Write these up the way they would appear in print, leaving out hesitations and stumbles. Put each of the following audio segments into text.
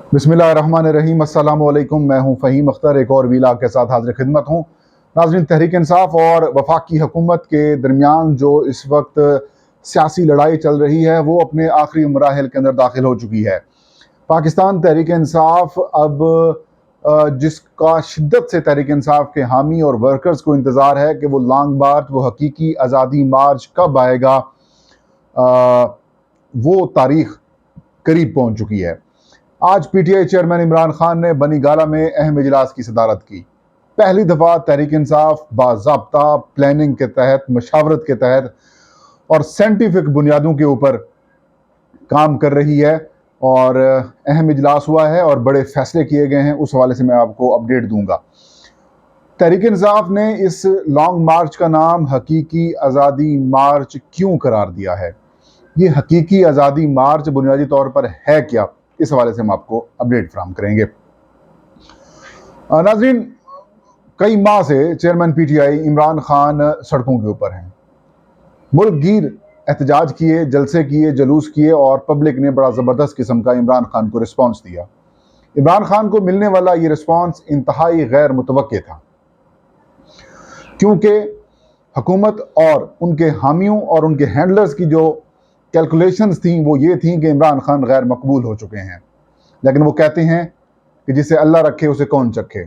बिस्मिल्लाहिर्रहमानिर्रहीम। अस्सलाम वालेकुम। मैं हूं फ़हीम अख्तर, एक और वीलाग के साथ हाजिर खिदमत हूं। नाज़रीन, तहरीक इंसाफ और वफाकी हुकूमत के दरमियान जो इस वक्त सियासी लड़ाई चल रही है वो अपने आखिरी मराहिल के अंदर दाखिल हो चुकी है। पाकिस्तान तहरीक इंसाफ अब जिसका शिद्दत से तहरीक इंसाफ के हामी और वर्कर्स को इंतज़ार है कि वो लॉन्ग मार्च, वो हकीकी आज़ादी मार्च कब आएगा, वो तारीख करीब पहुँच चुकी है। आज पीटीआई चेयरमैन इमरान खान ने बनी गाला में अहम इजलास की सदारत की। पहली दफ़ा तहरीक इंसाफ बाज़ाब्ता प्लानिंग के तहत, मशावरत के तहत और साइंटिफिक बुनियादों के ऊपर काम कर रही है और अहम इजलास हुआ है और बड़े फैसले किए गए हैं। उस हवाले से मैं आपको अपडेट दूंगा। तहरीक इंसाफ ने इस लॉन्ग मार्च का नाम हकीकी आज़ादी मार्च क्यों करार दिया है? ये हकीकी आज़ादी मार्च बुनियादी तौर पर है क्या? इस हवाले से हम आपको अपडेट फराहम करेंगे। नाज़रीन, कई माह से चेयरमैन पीटीआई इमरान खान सड़कों के ऊपर हैं। मुल्क गिर एहतजाज किए, जलसे किए, जलूस किए और पब्लिक ने बड़ा ज़बरदस्त किस्म का इमरान खान को रिस्पॉन्स दिया। इमरान खान को मिलने वाला ये रिस्पॉन्स इंतहाई गैर मुतवक्के था, क्योंकि हुकूमत और उनके हामियों और उनके हैंडलर्स की जो कैलकुलेशंस थी वो ये थी कि इमरान खान गैर मकबूल हो चुके हैं। लेकिन वो कहते हैं कि जिसे अल्लाह रखे उसे कौन चखे।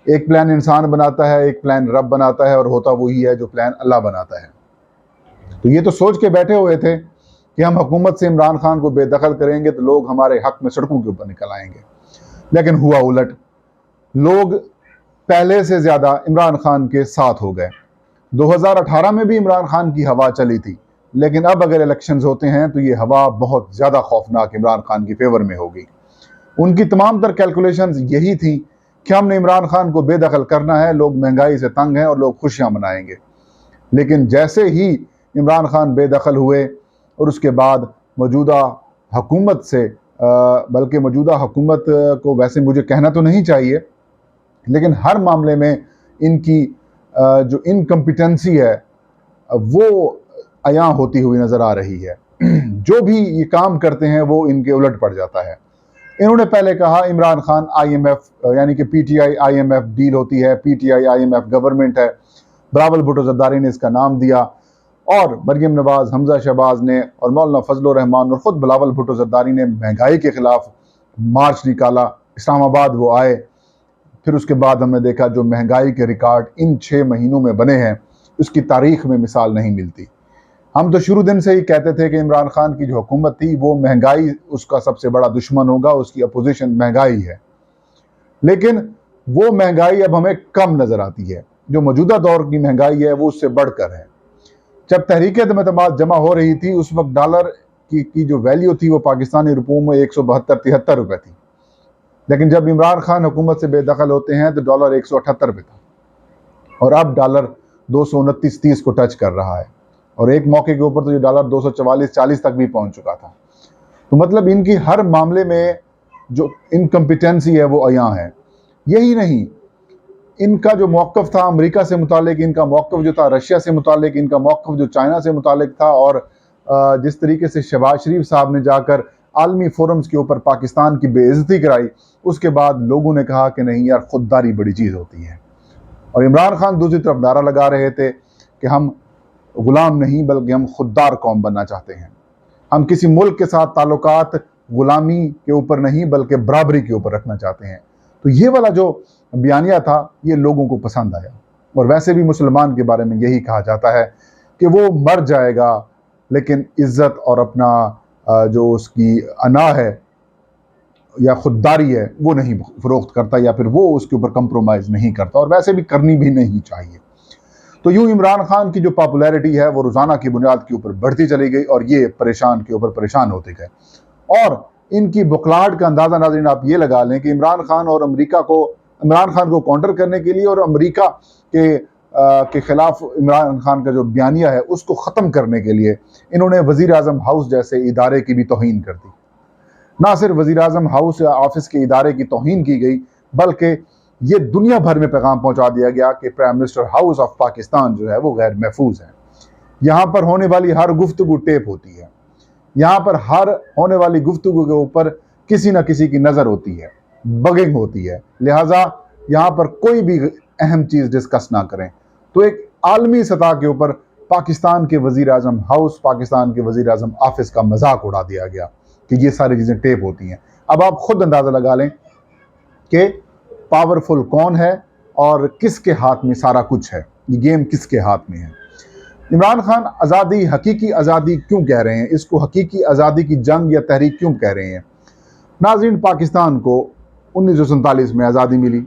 एक प्लान इंसान बनाता है, एक प्लान रब बनाता है और होता वही है जो प्लान अल्लाह बनाता है। तो ये तो सोच के बैठे हुए थे कि हम हुकूमत से इमरान खान को बेदखल करेंगे तो लोग हमारे हक में सड़कों के ऊपर निकल आएंगे। लेकिन हुआ उलट। लोग पहले से ज़्यादा इमरान खान के साथ हो गए। 2018 में भी इमरान खान की हवा चली थी, लेकिन अब अगर इलेक्शंस होते हैं तो ये हवा बहुत ज़्यादा खौफनाक इमरान खान की फेवर में होगी। उनकी तमाम तर कैलकुलेशंस यही थी कि हमने इमरान खान को बेदखल करना है, लोग महंगाई से तंग हैं और लोग खुशियां मनाएंगे। लेकिन जैसे ही इमरान खान बेदखल हुए और उसके बाद मौजूदा हुकूमत से, बल्कि मौजूदा हुकूमत को वैसे मुझे कहना तो नहीं चाहिए, लेकिन हर मामले में इनकी जो इनकम्पिटेंसी है वो अयां होती हुई नज़र आ रही है। जो भी ये काम करते हैं वो इनके उलट पड़ जाता है। इन्होंने पहले कहा इमरान खान आईएमएफ, यानी कि पीटीआई आईएमएफ डील होती है, पीटीआई आईएमएफ गवर्नमेंट है। बिलावल भुट्टो ज़रदारी ने इसका नाम दिया और मरियम नवाज, हमजा शहबाज ने और मौलाना फजल रहमान और ख़ुद बिलावल भुट्टो ज़रदारी ने महंगाई के ख़िलाफ़ मार्च निकाला। इस्लामाबाद वो आए। फिर उसके बाद हमने देखा जो महंगाई के रिकॉर्ड इन 6 महीनों में बने हैं उसकी तारीख में मिसाल नहीं मिलती। हम तो शुरू दिन से ही कहते थे कि इमरान खान की जो हुकूमत थी वो महंगाई उसका सबसे बड़ा दुश्मन होगा, उसकी अपोजिशन महंगाई है। लेकिन वो महंगाई अब हमें कम नज़र आती है। जो मौजूदा दौर की महंगाई है वो उससे बढ़कर है। जब तहरीक एतमाद जमा हो रही थी उस वक्त डॉलर की जो वैल्यू थी वो पाकिस्तानी रुपयों में 172-73 रुपये थी। लेकिन जब इमरान खान हुकूमत से बेदखल होते हैं तो डॉलर 178 रुपये था और अब डॉलर 229-30 को टच कर रहा है और एक मौके के ऊपर तो ये डॉलर 244-40 तक भी पहुंच चुका था। तो मतलब इनकी हर मामले में जो इनकम्पिटेंसी है वो अयां है। यही नहीं, इनका जो मौक़िफ़ था अमेरिका से मुतालिक, इनका मौक़िफ़ जो था रशिया से मुतालिक, इनका मौक़िफ़ जो चाइना से मुतालिक था और जिस तरीके से शहबाज शरीफ साहब ने जाकर आलमी फोरम्स के ऊपर पाकिस्तान की बेइज्जती कराई, उसके बाद लोगों ने कहा कि नहीं यार, खुददारी बड़ी चीज़ होती है। और इमरान खान दूसरी तरफ नारा लगा रहे थे कि हम गुलाम नहीं बल्कि हम खुददार कौम बनना चाहते हैं। हम किसी मुल्क के साथ ताल्लुकात गुलामी के ऊपर नहीं बल्कि बराबरी के ऊपर रखना चाहते हैं। तो ये वाला जो बयानिया था ये लोगों को पसंद आया। और वैसे भी मुसलमान के बारे में यही कहा जाता है कि वो मर जाएगा लेकिन इज़्ज़त और अपना जो उसकी अना है या खुददारी है वो नहीं फ़रोख्त करता, या फिर वो उसके ऊपर कंप्रोमाइज़ नहीं करता, और वैसे भी करनी भी नहीं चाहिए। तो यूँ इमरान खान की जो पॉपुलैरिटी है वो रोज़ाना की बुनियाद के ऊपर बढ़ती चली गई और ये परेशान के ऊपर परेशान होते गए। और इनकी बुखलाहट का अंदाज़ा नाज़रीन आप ये लगा लें कि इमरान खान को काउंटर करने के लिए और अमेरिका के ख़िलाफ़ इमरान खान का जो बयानिया है उसको ख़त्म करने के लिए इन्होंने वज़ीर आज़म हाउस जैसे इदारे की भी तौहीन कर दी। ना सिर्फ वज़ीर आज़म हाउस या ऑफिस के इदारे की तौहीन की गई बल्कि ये दुनिया भर में पैगाम पहुंचा दिया गया कि prime minister house of Pakistan जो है वो गैर महफूज है। यहाँ पर होने वाली हर गुफ्तगू टेप होती है। यहाँ पर हर होने वाली गुफ्तगू के ऊपर किसी ना किसी की नज़र होती है, बगिंग होती है, लिहाजा यहाँ पर कोई भी अहम चीज़ डिस्कस ना करें। तो एक आलमी सतह के ऊपर पाकिस्तान के वज़ीर आज़म हाउस, पाकिस्तान के वज़ीर आज़म ऑफिस का मजाक उड़ा दिया गया कि ये सारी चीज़ें टेप होती हैं। अब आप खुद अंदाज़ा लगा लें कि पावरफुल कौन है और किसके हाथ में सारा कुछ है, ये गेम किसके हाथ में है। इमरान खान आज़ादी, हकीकी आज़ादी क्यों कह रहे हैं, इसको हकीकी आज़ादी की जंग या तहरीक क्यों कह रहे हैं। नाज़रीन, पाकिस्तान को 1947 में आज़ादी मिली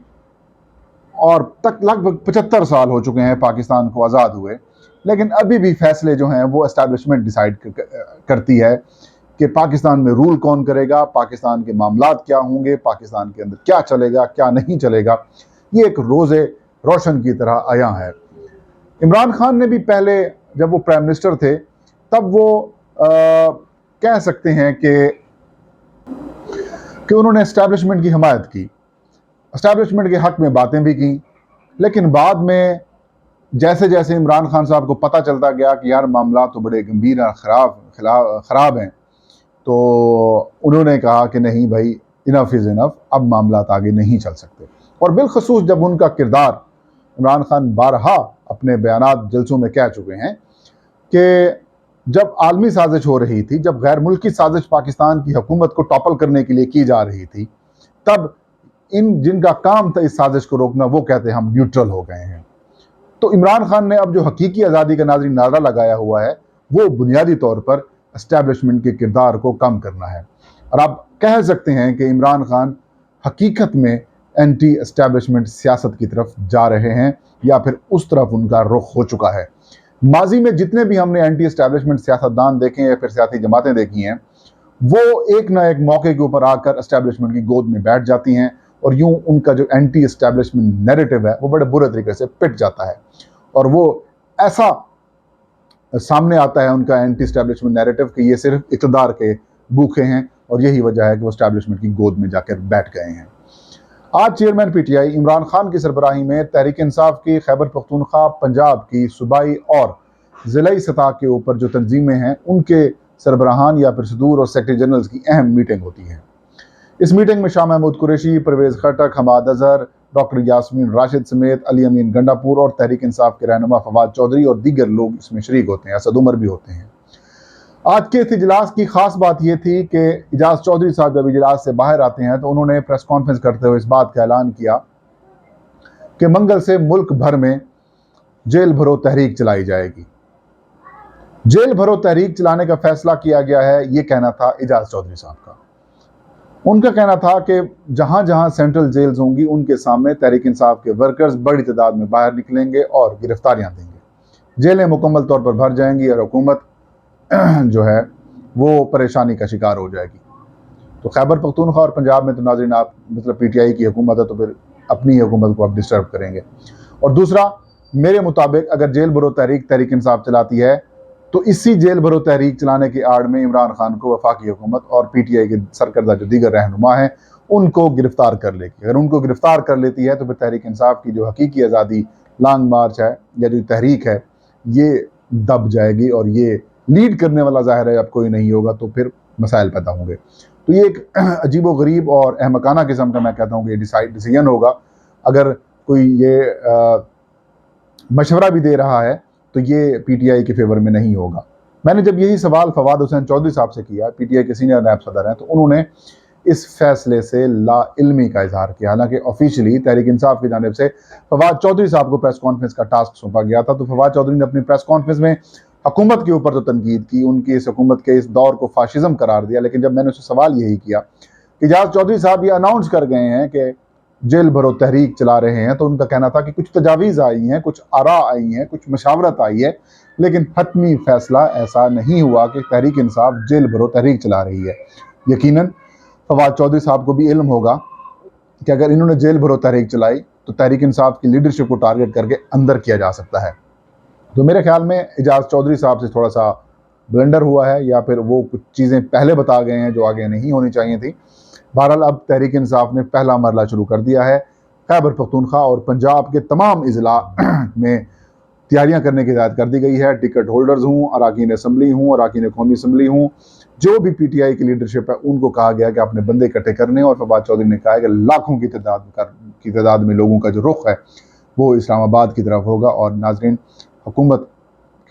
और तक लगभग 75 साल हो चुके हैं पाकिस्तान को आज़ाद हुए, लेकिन अभी भी फैसले जो हैं वो एस्टैब्लिशमेंट डिसाइड करती है कि पाकिस्तान में रूल कौन करेगा, पाकिस्तान के मामलात क्या होंगे, पाकिस्तान के अंदर क्या चलेगा क्या नहीं चलेगा। ये एक रोज़े रोशन की तरह आया है। इमरान खान ने भी पहले जब वो प्राइम मिनिस्टर थे तब वो कह सकते हैं कि उन्होंने एस्टैब्लिशमेंट की हमायत की, एस्टैब्लिशमेंट के हक़ में बातें भी की, लेकिन बाद में जैसे जैसे इमरान खान साहब को पता चलता गया कि यार मामला तो बड़े गंभीर और ख़राब हैं, तो उन्होंने कहा कि नहीं भाई, इनफ इज़ इनफ, अब मामला आगे नहीं चल सकते। और बिलखसूस जब उनका किरदार, इमरान खान बारहा अपने बयानात जलसों में कह चुके हैं कि जब आलमी साजिश हो रही थी, जब गैर मुल्की साजिश पाकिस्तान की हुकूमत को टॉपल करने के लिए की जा रही थी, तब इन जिनका काम था इस साजिश को रोकना, वो कहते हैं हम न्यूट्रल हो गए हैं। तो इमरान खान ने अब जो हकीकी आज़ादी का नाज़रीन नारा लगाया हुआ है वो बुनियादी तौर पर एस्टैब्लिशमेंट के किरदार को कम करना है। और आप कह सकते हैं कि इमरान खान हकीकत में एंटी एस्टैब्लिशमेंट सियासत की तरफ जा रहे हैं या फिर उस तरफ उनका रुख हो चुका है। माजी में जितने भी हमने एंटी एस्टैब्लिशमेंट सियासतदान देखे या फिर सियासी जमातें देखी हैं, वो एक ना एक मौके के ऊपर आकर एस्टैब्लिशमेंट की गोद में बैठ जाती हैं और यूं उनका जो एंटी एस्टैब्लिशमेंट नैरेटिव है वो बड़े बुरे तरीके से पिट जाता है और वो ऐसा सामने आता है उनका एंटी एस्टैब्लिशमेंट नैरेटिव कि ये सिर्फ इक़्तिदार के भूखे हैं और यही वजह है कि वो एस्टैब्लिशमेंट की गोद में जाकर बैठ गए हैं। आज चेयरमैन पीटीआई इमरान खान की सरबराही में तहरीक इंसाफ की खैबर पख्तूनख्वा, पंजाब की सूबाई और ज़िलाई सतह के ऊपर जो तंजीमें हैं उनके सरबराहान या फिर सदूर और सेक्रेटरी जनरल्स की अहम मीटिंग होती है। इस मीटिंग में शाह महमूद कुरैशी, परवेज़ खटक, हमाद अजहर, डॉक्टर यास्मीन राशिद समेत अली अमीन गंडापुर और तहरीक इंसाफ के रहनुमा फवाद चौधरी और दीगर लोग इसमें शरीक होते हैं, असद उमर भी होते हैं। आज के इस इजलास की खास बात यह थी कि इजाज चौधरी साहब जब इजलास से बाहर आते हैं तो उन्होंने प्रेस कॉन्फ्रेंस करते हुए इस बात का ऐलान किया कि मंगल से मुल्क भर में जेल भरो तहरीक चलाई जाएगी। जेल भरो तहरीक चलाने का फैसला किया गया है, ये कहना था इजाज चौधरी साहब का। उनका कहना था कि जहां जहां सेंट्रल जेल्स होंगी उनके सामने तहरीक इंसाफ के वर्कर्स बड़ी तादाद में बाहर निकलेंगे और गिरफ्तारियां देंगे, जेलें मुकम्मल तौर पर भर जाएंगी और हुकूमत जो है वो परेशानी का शिकार हो जाएगी। तो खैबर पख्तूनख्वा और पंजाब में तो नाज़रीन आप मतलब पीटीआई की हुकूमत है तो फिर अपनी हुकूमत को आप डिस्टर्ब करेंगे। और दूसरा, मेरे मुताबिक अगर जेल भरो तहरीक तहरीक इंसाफ चलाती है तो इसी जेल भरो तहरीक चलाने की आड़ में इमरान खान को वफाकी हुकूमत और पीटीआई के सरकर्दा जो दीगर रहनुमा हैं उनको गिरफ्तार कर लेगी। अगर उनको गिरफ्तार कर लेती है तो फिर तहरीक इंसाफ की जो हकीकी आज़ादी लॉन्ग मार्च है या जो तहरीक है ये दब जाएगी और ये लीड करने वाला ज़ाहिर है अब कोई नहीं होगा, तो फिर मसाइल पैदा होंगे। तो ये एक अजीबो गरीब और अहमकाना किस्म का मैं कहता हूँ कि डिसीजन होगा। अगर कोई ये मशवरा भी दे रहा है तो ये पीटीआई के फेवर में नहीं होगा। मैंने जब यही सवाल फवाद हुसैन चौधरी साहब से किया, पीटीआई के सीनियर नायब सदर हैं, तो उन्होंने इस फैसले से लाइल्मी का इजहार किया। हालांकि ऑफिशियली तहरीक इंसाफ की जानिब से फवाद चौधरी साहब को प्रेस कॉन्फ्रेंस का टास्क सौंपा गया था, तो फवाद चौधरी ने अपनी प्रेस कॉन्फ्रेंस में हुकूमत के ऊपर तो तनकीद की, उनकी इस हुकूमत के इस दौर को फाशिज्म करार दिया। लेकिन जब मैंने उससे सवाल यही किया कि इजाज चौधरी साहब ये अनाउंस कर गए हैं कि जेल भरो तहरीक चला रहे हैं, तो उनका कहना था कि कुछ तजावीज़ आई हैं, कुछ आरा आई हैं, कुछ मशावरत आई है, लेकिन हतमी फैसला ऐसा नहीं हुआ कि तहरीक इंसाफ जेल भरो तहरीक चला रही है। यकीनन फवाद चौधरी साहब को भी इल्म होगा कि अगर इन्होंने जेल भरो तहरीक चलाई तो तहरीक इंसाफ की लीडरशिप को टारगेट करके अंदर किया जा सकता है। तो मेरे ख्याल में इजाज चौधरी साहब से थोड़ा सा ब्लंडर हुआ है या फिर वो कुछ चीज़ें पहले बता गए हैं जो आगे नहीं होनी चाहिए थी। बहरहाल अब तहरीक इंसाफ ने पहला मरला शुरू कर दिया है। खैबर पख्तूनख्वा और पंजाब के तमाम अजला में तैयारियां करने की हिदायत कर दी गई है। टिकट होल्डर्स हूँ, अरकान असम्बली हूँ, अरकान कौमी असम्बली हूँ, जो भी PTI की लीडरशिप है, उनको कहा गया कि अपने बंदे इकट्ठे करने। और फवाद चौधरी ने कहा है कि लाखों की तादाद में लोगों का जो रुख है वो इस्लामाबाद की तरफ होगा। और नाजरीन, हुकूमत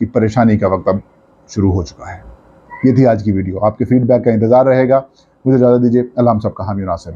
की परेशानी का वक्त अब शुरू हो चुका है। ये थी आज की वीडियो। आपके फीडबैक का इंतजार रहेगा। मुझे इजाज़त दीजिए। अल्लाह हम सबका हामी नासिर।